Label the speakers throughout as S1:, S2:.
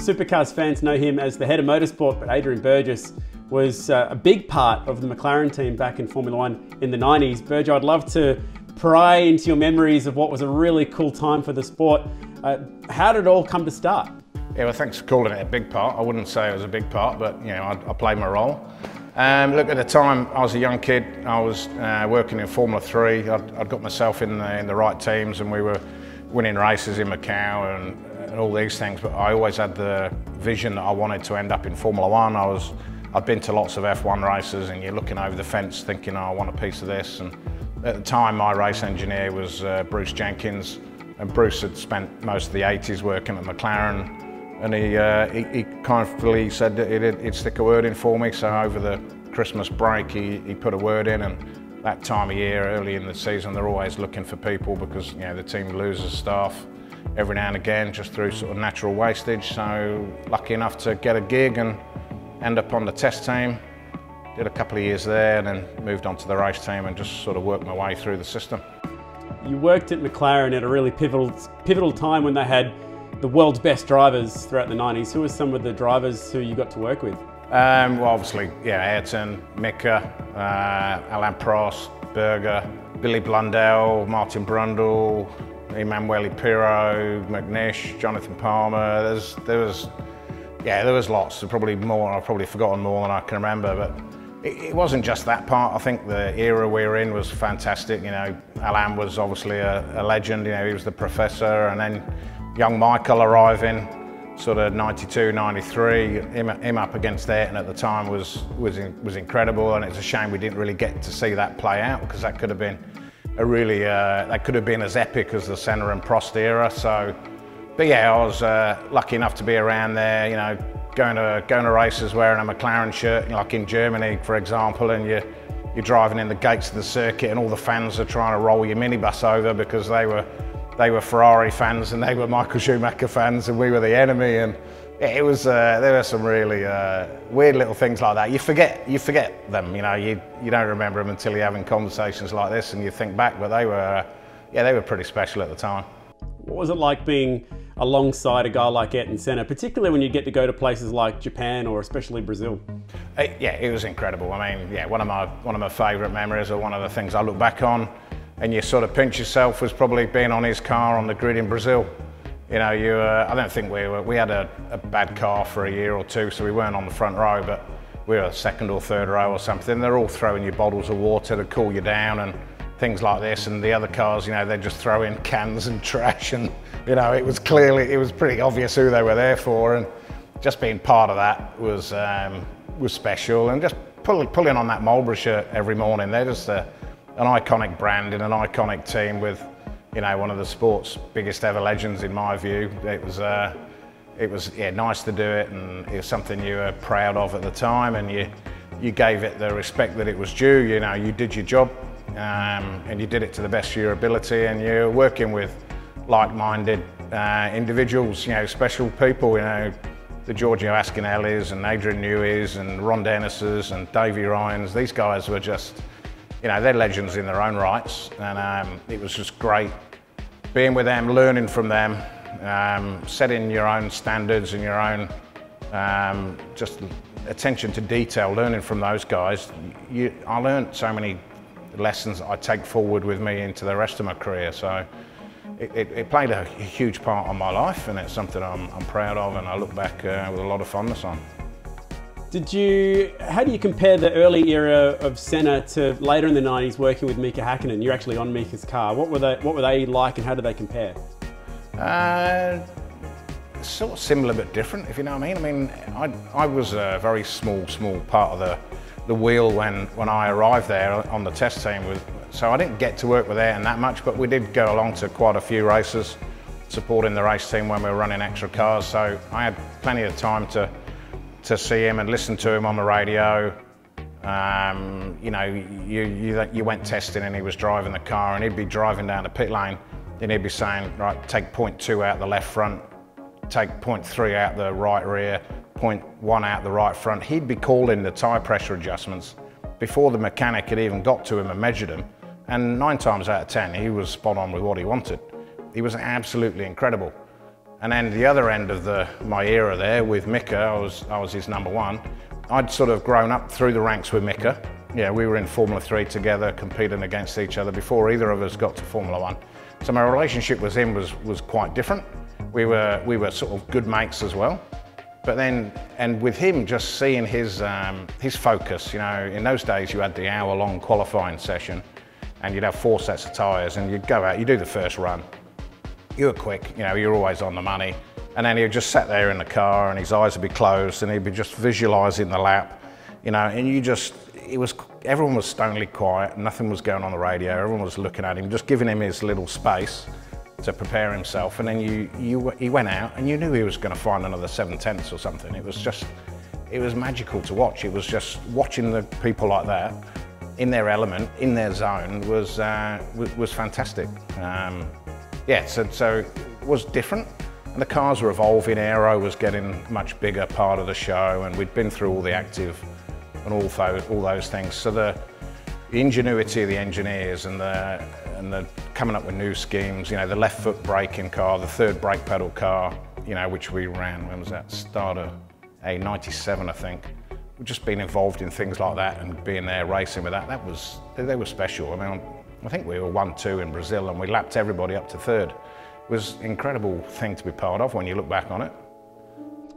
S1: Supercars fans know him as the head of motorsport, but Adrian Burgess was a big part of the McLaren team back in Formula One in the 90s. Burge, I'd love to pry into your memories of what was a really cool time for the sport. How did it all come to start?
S2: Yeah, well, thanks for calling it a big part. I wouldn't say it was a big part, but you know, I played my role. Look, at the time, I was a young kid. I was working in Formula 3. I'd got myself in the right teams, and we were winning races in Macau and all these things. But I always had the vision that I wanted to end up in Formula 1. I'd been to lots of F1 races, and you're looking over the fence thinking, oh, I want a piece of this. And at the time, my race engineer was Bruce Jenkins, and Bruce had spent most of the 80s working at McLaren. And he kindly said that he'd stick a word in for me. So over the Christmas break, he put a word in, and that time of year, early in the season, they're always looking for people because, you know, the team loses staff every now and again just through sort of natural wastage. So lucky enough to get a gig and end up on the test team. Did a couple of years there and then moved on to the race team and just sort of worked my way through the system.
S1: You worked at McLaren at a really pivotal time when they had the world's best drivers throughout the 90s. Who were some of the drivers who you got to work with?
S2: Well, obviously, yeah, Ayrton, Mika, Alain Prost, Berger, Billy Blundell, Martin Brundle, Emanuele Pirro, McNish, Jonathan Palmer. There was lots. Probably more. I've probably forgotten more than I can remember. But it wasn't just that part. I think the era we were in was fantastic. You know, Alain was obviously a legend. You know, he was the professor, and then young Michael arriving, sort of 92, 93, him up against Ayrton at the time was incredible, and it's a shame we didn't really get to see that play out because that could have been a really that could have been as epic as the Senna and Prost era. So, but yeah, I was lucky enough to be around there. You know, going to races wearing a McLaren shirt, you know, like in Germany, for example, and you're driving in the gates of the circuit, and all the fans are trying to roll your minibus over because they were Ferrari fans and they were Michael Schumacher fans and we were the enemy. And it was there were some really weird little things like that. You forget them, you know. You don't remember them until you're having conversations like this and you think back. But they were pretty special at the time.
S1: What was it like being alongside a guy like Ayrton Senna, particularly when you get to go to places like Japan or especially Brazil?
S2: Yeah, it was incredible. I mean, yeah, one of my favourite memories, or one of the things I look back on, and you sort of pinch yourself, was probably being on his car on the grid in Brazil. You know, I don't think we had a bad car for a year or two, so we weren't on the front row, but we were second or third row or something. They're all throwing you bottles of water to cool you down and things like this, and the other cars, you know, they just throw in cans and trash, and you know, it was pretty obvious who they were there for, and just being part of that was special. And just pulling on that Marlboro shirt every morning, they're just an iconic brand in an iconic team with, you know, one of the sport's biggest ever legends in my view. It was yeah, nice to do it, and it was something you were proud of at the time, and you gave it the respect that it was due. You know, you did your job, and you did it to the best of your ability, and you're working with like-minded individuals, you know, special people, you know, the Giorgio Ascanellis and Adrian Newey's and Ron Dennis's and Davey Ryan's. These guys were just, you know, they're legends in their own rights, and it was just great being with them, learning from them, setting your own standards and your own just attention to detail, learning from those guys. I learned so many lessons that I take forward with me into the rest of my career. So it played a huge part on my life, and it's something I'm proud of, and I look back with a lot of fondness on.
S1: How do you compare the early era of Senna to later in the 90s working with Mika Hakkinen? You're actually on Mika's car. What were they like, and how do they compare?
S2: Sort of similar but different, if you know what I mean. I mean, I was a very small part of the wheel when I arrived there on the test team, so I didn't get to work with Ayrton that much, but we did go along to quite a few races supporting the race team when we were running extra cars, so I had plenty of time to see him and listen to him on the radio. You know, you went testing and he was driving the car, and he'd be driving down the pit lane and he'd be saying, right, take 0.2 out the left front, take 0.3 out the right rear, 0.1 out the right front. He'd be calling the tyre pressure adjustments before the mechanic had even got to him and measured them, and 9 times out of 10 he was spot on with what he wanted. He was absolutely incredible. And then the other end of my era there with Mika, I was his number one. I'd sort of grown up through the ranks with Mika. Yeah, we were in Formula 3 together, competing against each other before either of us got to Formula 1. So my relationship with him was quite different. We were sort of good mates as well. But then, and with him, just seeing his focus, you know, in those days you had the hour-long qualifying session and you'd have 4 sets of tyres and you'd go out, you do the first run. You were quick, you know, you're always on the money. And then he'd just sat there in the car and his eyes would be closed and he'd be just visualising the lap, you know, and everyone was stonily quiet, nothing was going on the radio, everyone was looking at him, just giving him his little space to prepare himself. And then he went out and you knew he was going to find another 7/10 or something. It was magical to watch. It was just watching the people like that in their element, in their zone was fantastic. Yeah, so it was different. And the cars were evolving, aero was getting much bigger part of the show, and we'd been through all the active and all those things. So the ingenuity of the engineers and the coming up with new schemes, you know, the left foot braking car, the third brake pedal car, you know, which we ran, when was that? Start of '97, I think. We've just been involved in things like that and being there racing with that. They were special. I mean, I think we were 1-2 in Brazil and we lapped everybody up to third. It was an incredible thing to be part of when you look back on it.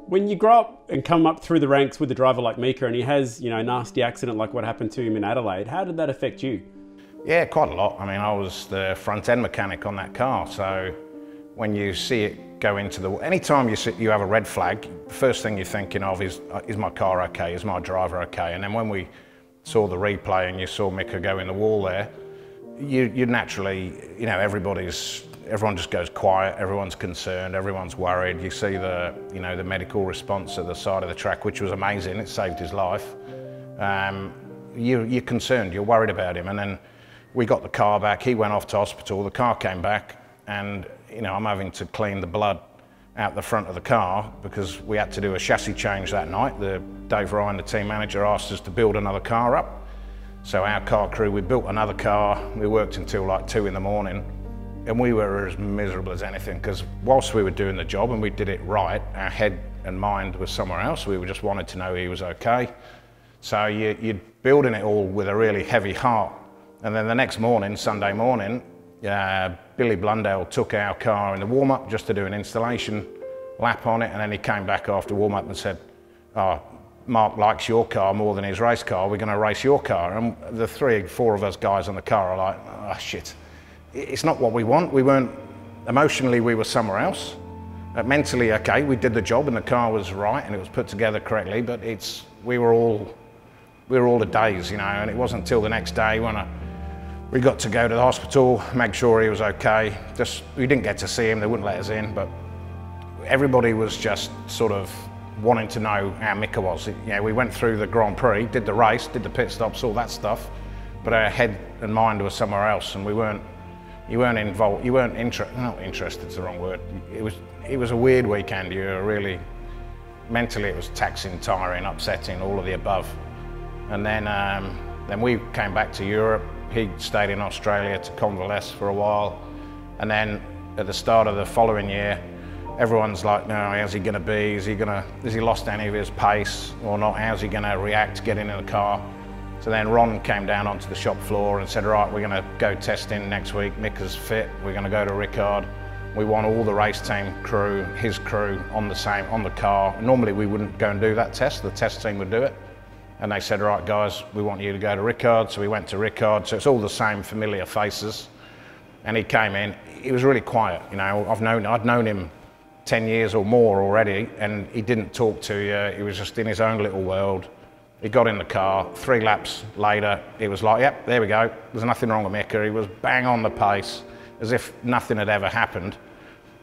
S1: When you grow up and come up through the ranks with a driver like Mika and he has, you know, a nasty accident like what happened to him in Adelaide, how did that affect you?
S2: Yeah, quite a lot. I mean, I was the front end mechanic on that car, so when you see it go into anytime you have a red flag, the first thing you're thinking of is my car okay, is my driver okay? And then when we saw the replay and you saw Mika go in the wall there, you naturally, you know, everyone just goes quiet, everyone's concerned, everyone's worried. You see the medical response at the side of the track, which was amazing, it saved his life. You're concerned, you're worried about him. And then we got the car back, he went off to hospital, the car came back, and you know, I'm having to clean the blood out the front of the car because we had to do a chassis change that night. Dave Ryan, the team manager, asked us to build another car up. So our car crew, we built another car, we worked until like 2 in the morning, and we were as miserable as anything because whilst we were doing the job and we did it right, our head and mind was somewhere else. We just wanted to know he was okay. So you're building it all with a really heavy heart. And then the next morning, Sunday morning, Billy Blundell took our car in the warm-up just to do an installation lap on it, and then he came back after warm-up and said, "Oh, Mark likes your car more than his race car, we're going to race your car." And the 3 or 4 of us guys on the car are like, "Oh shit, it's not what we want." We weren't, emotionally we were somewhere else. Mentally, okay, we did the job and the car was right and it was put together correctly, but we were all a daze, you know, and it wasn't until the next day when we got to go to the hospital, make sure he was okay. We didn't get to see him, they wouldn't let us in, but everybody was just sort of wanting to know how Mika was. You know, we went through the Grand Prix, did the race, did the pit stops, all that stuff, but our head and mind were somewhere else, and you weren't involved, you weren't not interested, it's the wrong word. It was a weird weekend. You were really, mentally it was taxing, tiring, upsetting, all of the above. And then we came back to Europe. He stayed in Australia to convalesce for a while. And then at the start of the following year, everyone's like, no, how's he going to be? Has he lost any of his pace or not? How's he going to react getting in the car? So then Ron came down onto the shop floor and said, right, we're going to go testing next week. Mika's fit. We're going to go to Ricard. We want all the race team crew, his crew, on the car. Normally we wouldn't go and do that test. The test team would do it. And they said, right, guys, we want you to go to Ricard. So we went to Ricard. So it's all the same familiar faces. And he came in. He was really quiet. You know, I'd known him 10 years or more already, and he didn't talk to you. He was just in his own little world. He got in the car. 3 laps later, he was like, yep, there we go. There's nothing wrong with Mika. He was bang on the pace, as if nothing had ever happened.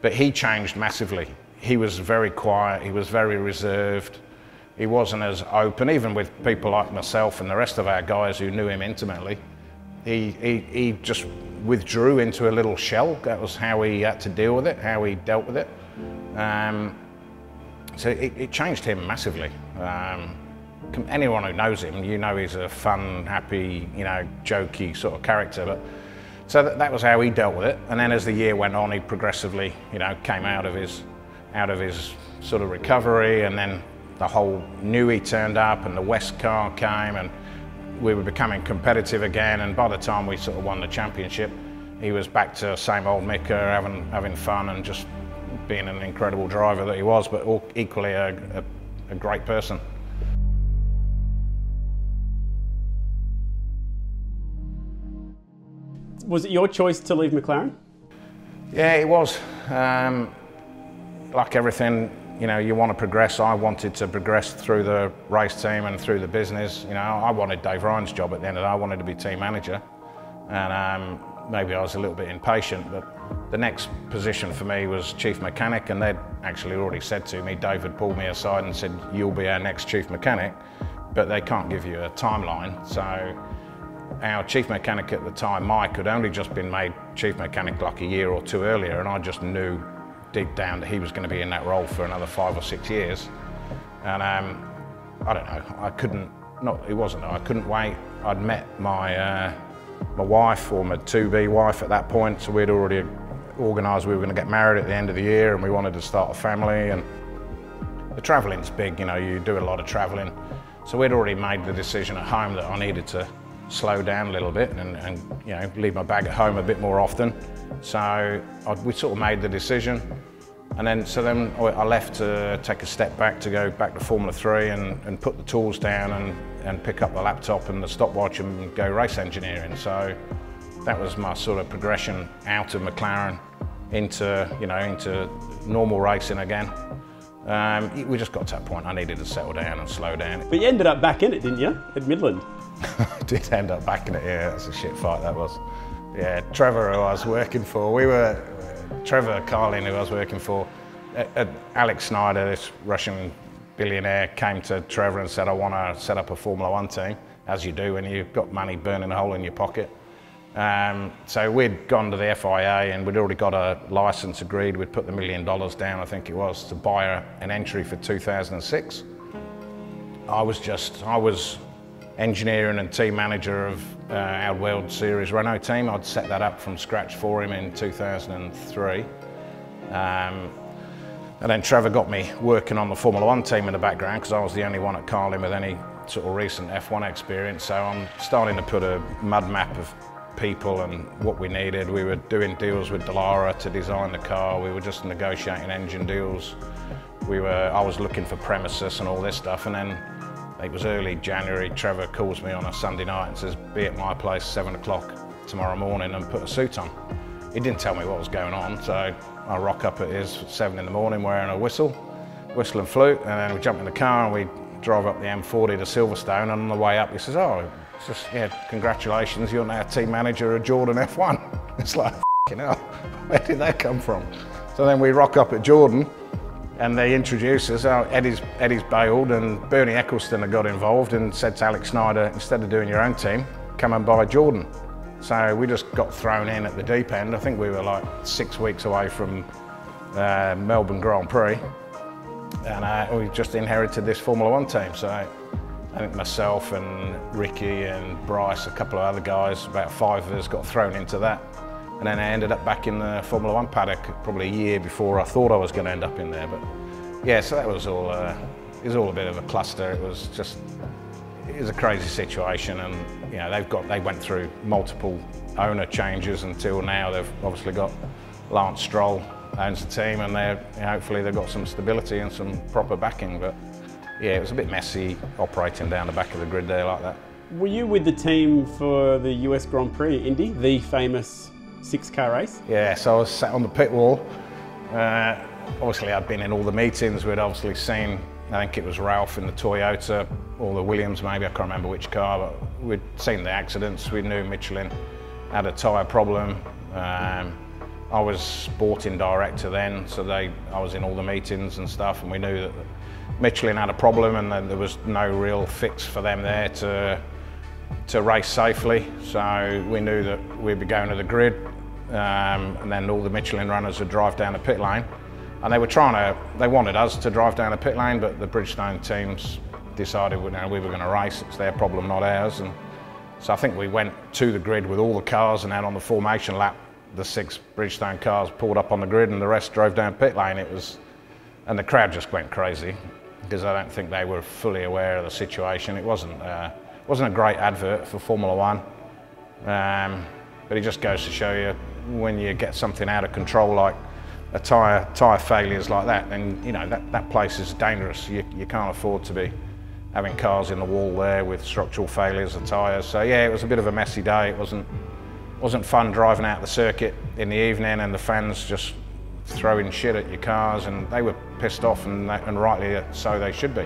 S2: But he changed massively. He was very quiet. He was very reserved. He wasn't as open, even with people like myself and the rest of our guys who knew him intimately. He just withdrew into a little shell. That was how he had to deal with it, how he dealt with it. So it changed him massively. Anyone who knows him, you know he's a fun, happy, you know, jokey sort of character. But so that was how he dealt with it. And then as the year went on, he progressively, you know, came out of his out of his sort of recovery, and then the whole Newey turned up and the West car came and we were becoming competitive again, and by the time we sort of won the championship, he was back to same old Micker, having fun and just being an incredible driver that he was, but equally a great person.
S1: Was it your choice to leave McLaren?
S2: Yeah, it was. Like everything, you know, you want to progress. I wanted to progress through the race team and through the business. You know, I wanted Dave Ryan's job at the end of the day. I wanted to be team manager, and maybe I was a little bit impatient, but the next position for me was chief mechanic, and they'd actually already said to me, David pulled me aside and said, you'll be our next chief mechanic, but they can't give you a timeline. So our chief mechanic at the time, Mike, had only just been made chief mechanic like a year or two earlier, and I just knew deep down that he was going to be in that role for another 5 or 6 years. And I don't know, I couldn't wait. I'd met my wife, or my to-be wife at that point, so we'd already organised we were going to get married at the end of the year, and we wanted to start a family, and the travelling's big, you know, you do a lot of travelling. So we'd already made the decision at home that I needed to slow down a little bit and you know, leave my bag at home a bit more often. So we sort of made the decision, and then I left to take a step back to go back to Formula 3 and put the tools down and pick up the laptop and the stopwatch and go race engineering. So that was my sort of progression out of McLaren into, you know, into normal racing again. We just got to that point I needed to settle down and slow down.
S1: But you ended up back in it, didn't you, at Midland?
S2: I did end up back in it, yeah, that's a shit fight that was. Yeah, Trevor, who I was working for, Trevor Carlin, who I was working for, Alex Snyder, this Russian billionaire, came to Trevor and said, I want to set up a Formula 1 team, as you do when you've got money burning a hole in your pocket. So we'd gone to the FIA and we'd already got a licence agreed. We'd put the $1 million down, I think it was, to buy an entry for 2006. I was engineering and team manager of our World Series Renault team. I'd set that up from scratch for him in 2003. And then Trevor got me working on the Formula 1 team in the background, because I was the only one at Carlin with any sort of recent F1 experience. So I'm starting to put a mud map of people and what we needed. We were doing deals with Dallara to design the car. We were just negotiating engine deals. I was looking for premises and all this stuff, and then it was early January. Trevor calls me on a Sunday night and says, be at my place 7 o'clock tomorrow morning and put a suit on. He didn't tell me what was going on, so I rock up at his 7 in the morning wearing a whistle and flute, and then we jump in the car and we drive up the M40 to Silverstone, and on the way up he says, oh, it's just, yeah, congratulations, you're now team manager of Jordan F1. It's like, f***ing hell, where did that come from? So then we rock up at Jordan, and they introduced us. Eddie's bailed, and Bernie Eccleston had got involved and said to Alex Snyder, instead of doing your own team, come and buy Jordan. So we just got thrown in at the deep end. I think we were like 6 weeks away from Melbourne Grand Prix, and we just inherited this Formula 1 team. So I think myself and Ricky and Bryce, a couple of other guys, about 5 of us got thrown into that. And then I ended up back in the Formula 1 paddock probably a year before I thought I was going to end up in there. But yeah, so that was all, it was all a bit of a cluster. It was a crazy situation, and you know, they went through multiple owner changes until now. They've obviously got Lance Stroll owns the team, and hopefully they've got some stability and some proper backing. But yeah, it was a bit messy operating down the back of the grid there like that.
S1: Were you with the team for the US Grand Prix at Indy, the famous 6-car race?
S2: Yeah, so I was sat on the pit wall. Obviously I'd been in all the meetings. We'd obviously seen, I think it was Ralph in the Toyota, or the Williams maybe, I can't remember which car, but we'd seen the accidents. We knew Michelin had a tyre problem. I was sporting director then, so I was in all the meetings and stuff, and we knew that Michelin had a problem and that there was no real fix for them there to race safely. So we knew that we'd be going to the grid, and then all the Michelin runners would drive down the pit lane. And they wanted us to drive down the pit lane, but the Bridgestone teams decided we were going to race. It's their problem, not ours. And so I think we went to the grid with all the cars, and then on the formation lap, the 6 Bridgestone cars pulled up on the grid and the rest drove down pit lane. It was and the crowd just went crazy because I don't think they were fully aware of the situation. It wasn't a great advert for Formula One, but it just goes to show you when you get something out of control like a tyre failures like that, then you know that place is dangerous. You can't afford to be having cars in the wall there with structural failures of tyres. So yeah, it was a bit of a messy day. It wasn't fun driving out the circuit in the evening and the fans just throwing shit at your cars, and they were pissed off, and rightly so they should be.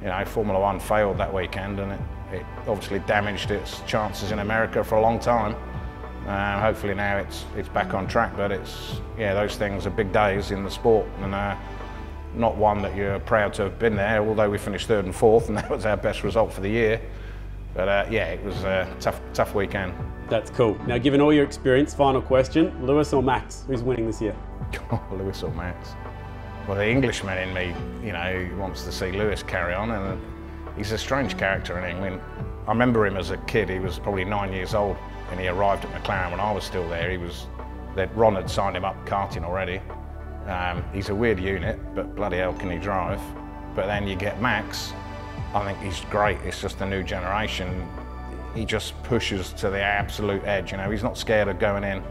S2: You know, Formula One failed that weekend, and it obviously damaged its chances in America for a long time. Hopefully now it's back on track, but those things are big days in the sport, and not one that you're proud to have been there, although we finished 3rd and 4th, and that was our best result for the year. But yeah, it was a tough weekend.
S1: That's cool. Now, given all your experience, final question, Lewis or Max, who's winning this year?
S2: Lewis or Max? Well, the Englishman in me, you know, wants to see Lewis carry on, and he's a strange character in England. I remember him as a kid. He was probably 9 years old, and he arrived at McLaren when I was still there. Ron had signed him up karting already. He's a weird unit, but bloody hell can he drive. But then you get Max, I think he's great. It's just the new generation. He just pushes to the absolute edge. You know, he's not scared of going in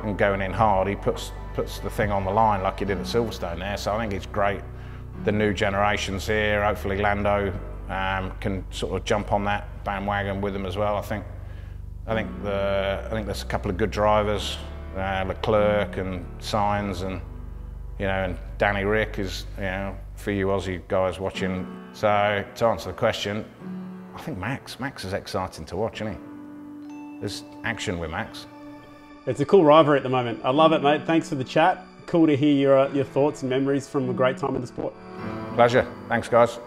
S2: and going in hard. He puts the thing on the line like he did at Silverstone there. So I think it's great. The new generation's here. Hopefully Lando can sort of jump on that bandwagon with him as well. I think there's a couple of good drivers, Leclerc and Sainz, and you know, and Danny Rick is, you know, for you Aussie guys watching. So to answer the question, I think Max is exciting to watch, isn't he? There's action with Max.
S1: It's a cool rivalry at the moment. I love it, mate. Thanks for the chat. Cool to hear your thoughts and memories from a great time in the sport.
S2: Pleasure. Thanks, guys.